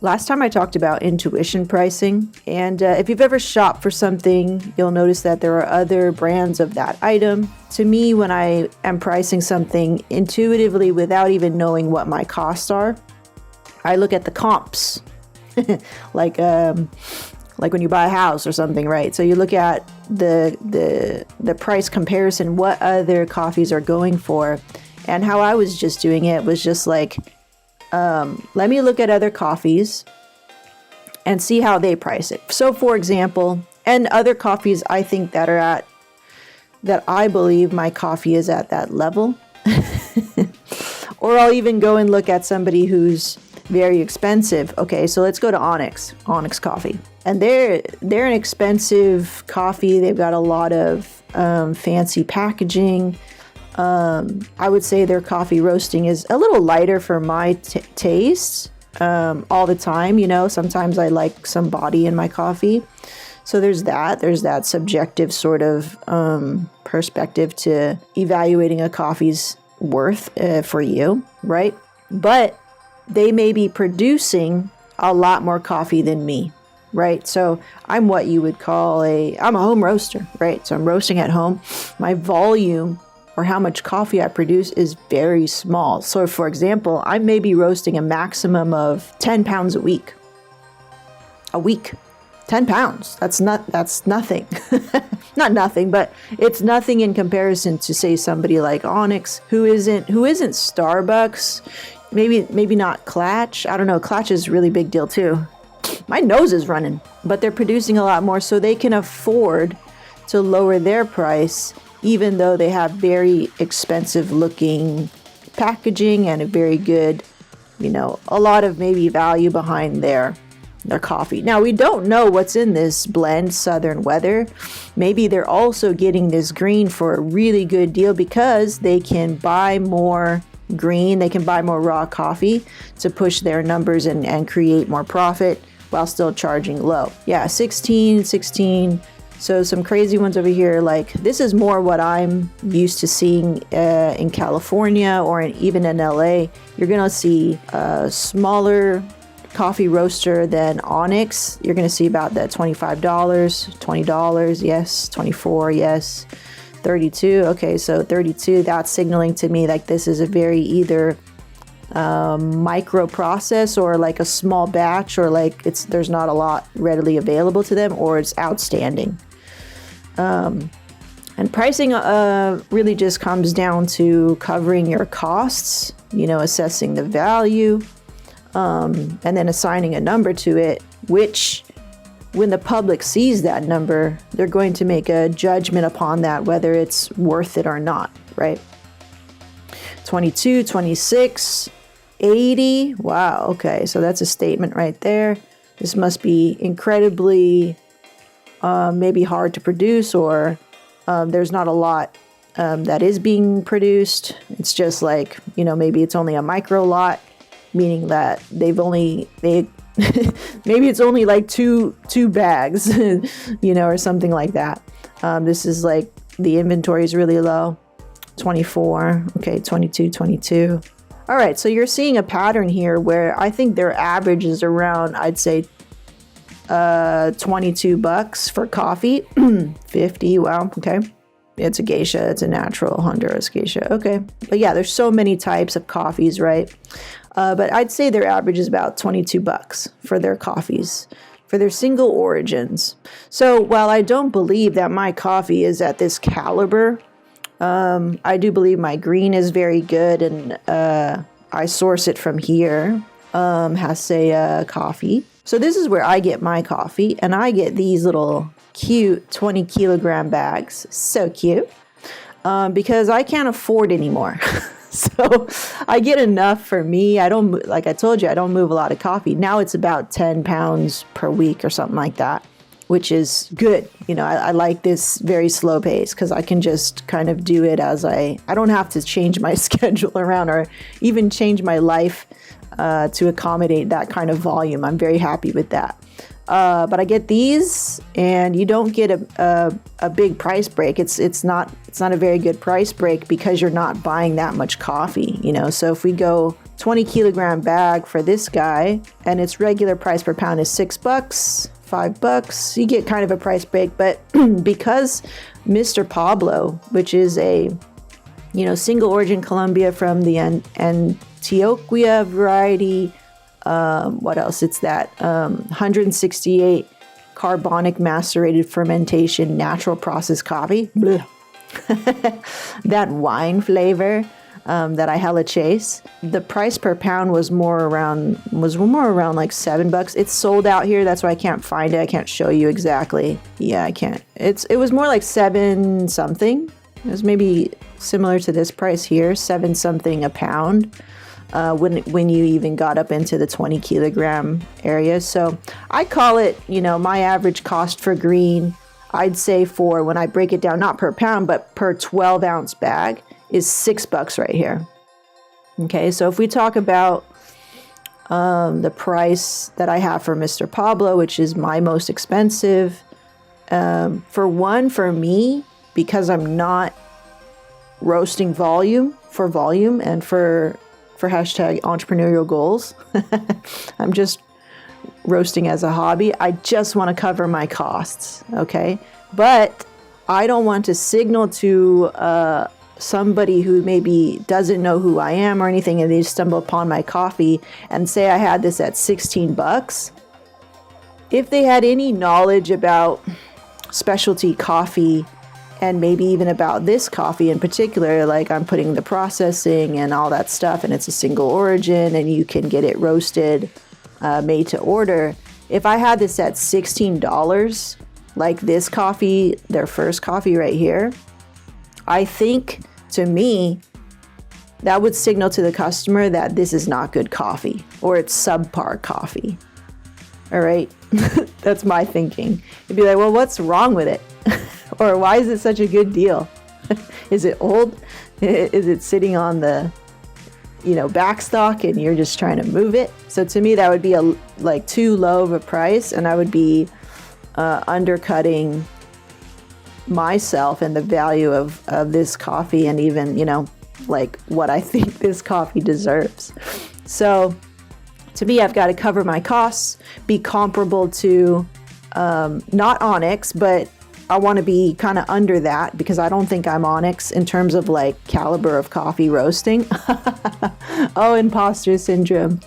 Last time I talked about intuition pricing, and if you've ever shopped for something, you'll notice that there are other brands of that item. To me, when I am pricing something intuitively without even knowing what my costs are, I look at the comps, like when you buy a house or something, right? So you look at the price comparison, what other coffees are going for, and how I was just doing it was just like, let me look at other coffees and see how they price it. So for example, and other coffees I think that I believe my coffee is at that level. Or I'll even go and look at somebody who's very expensive. Okay, so let's go to Onyx Coffee. And they're an expensive coffee. They've got a lot of fancy packaging. I would say their coffee roasting is a little lighter for my taste all the time. You know, sometimes I like some body in my coffee. So there's that subjective sort of perspective to evaluating a coffee's worth for you, right? But they may be producing a lot more coffee than me, right? So I'm what you would call I'm a home roaster, right? So I'm roasting at home. My volume or how much coffee I produce is very small. So for example, I may be roasting a maximum of 10 pounds a week. 10 pounds. That's nothing. Not nothing, but it's nothing in comparison to say somebody like Onyx who isn't Starbucks, maybe not Clatch. I don't know. Clatch is a really big deal too. My nose is running, but they're producing a lot more, so they can afford to lower their price even though they have very expensive looking packaging and a very good, a lot of maybe value behind their coffee. Now, we don't know what's in this blend, Southern Weather. Maybe they're also getting this green for a really good deal because they can buy more green, they can buy more raw coffee to push their numbers and create more profit while still charging low. Yeah, 16. So some crazy ones over here, like this is more what I'm used to seeing in California or even in LA. You're gonna see a smaller coffee roaster than Onyx. You're gonna see about that $25, $20, yes, $24, yes, $32. Okay, so $32, that's signaling to me like this is a very either micro process or like a small batch, or like there's not a lot readily available to them, or it's outstanding. And pricing really just comes down to covering your costs, assessing the value, and then assigning a number to it, which when the public sees that number, they're going to make a judgment upon that, whether it's worth it or not, right? 22, 26, 80. Wow. Okay. So that's a statement right there. This must be incredibly maybe hard to produce, or there's not a lot that is being produced. It's just like, maybe it's only a micro lot, meaning that maybe it's only like two bags, or something like that. This is like the inventory is really low. 24. Okay, 22. All right, so you're seeing a pattern here where I think their average is around, I'd say, $22 for coffee. 50. Wow. Okay. It's a geisha. It's a natural Honduras geisha. Okay. But yeah, there's so many types of coffees, right? But I'd say their average is about $22 for their coffees, for their single origins. So while I don't believe that my coffee is at this caliber, I do believe my green is very good, and I source it from here, Hasea Coffee. So this is where I get my coffee, and I get these little cute 20 kilogram bags. So cute. Because I can't afford anymore. So I get enough for me. Like I told you, I don't move a lot of coffee. Now it's about 10 pounds per week or something like that, which is good. I like this very slow pace because I can just kind of do it as I don't have to change my schedule around or even change my life to accommodate that kind of volume. I'm very happy with that. But I get these, and you don't get a big price break. It's not a very good price break because you're not buying that much coffee. So if we go 20 kilogram bag for this guy, and its regular price per pound is $6, $5. You get kind of a price break, but because Mr. Pablo, which is a single origin Colombia from the Antioquia variety, what else? It's that 168 carbonic macerated fermentation natural processed coffee. That wine flavor that I hella chase. The price per pound was more around like $7. It's sold out here, that's why I can't find it. I can't show you exactly. Yeah, I can't. It was more like 7 something. It was maybe similar to this price here, 7 something a pound. When you even got up into the 20 kilogram area. So I call it, my average cost for green, I'd say for when I break it down, not per pound, but per 12 ounce bag is $6 right here. Okay, so if we talk about the price that I have for Mr. Pablo, which is my most expensive, for me, because I'm not roasting volume and for hashtag entrepreneurial goals. I'm just roasting as a hobby. I just want to cover my costs, okay? But I don't want to signal to somebody who maybe doesn't know who I am or anything, and they stumble upon my coffee and say I had this at $16. If they had any knowledge about specialty coffee, and maybe even about this coffee in particular, like I'm putting the processing and all that stuff, and it's a single origin, and you can get it roasted, made to order. If I had this at $16, like this coffee, their first coffee right here, I think, to me, that would signal to the customer that this is not good coffee, or it's subpar coffee. All right? That's my thinking. You'd be like, well, what's wrong with it? Or why is it such a good deal? Is it old? Is it sitting on the, backstock and you're just trying to move it? So to me, that would be like too low of a price, and I would be undercutting myself and the value of this coffee, and even, like what I think this coffee deserves. So to me, I've got to cover my costs, be comparable to not Onyx, but I want to be kind of under that, because I don't think I'm Onyx in terms of like caliber of coffee roasting. Oh, imposter syndrome.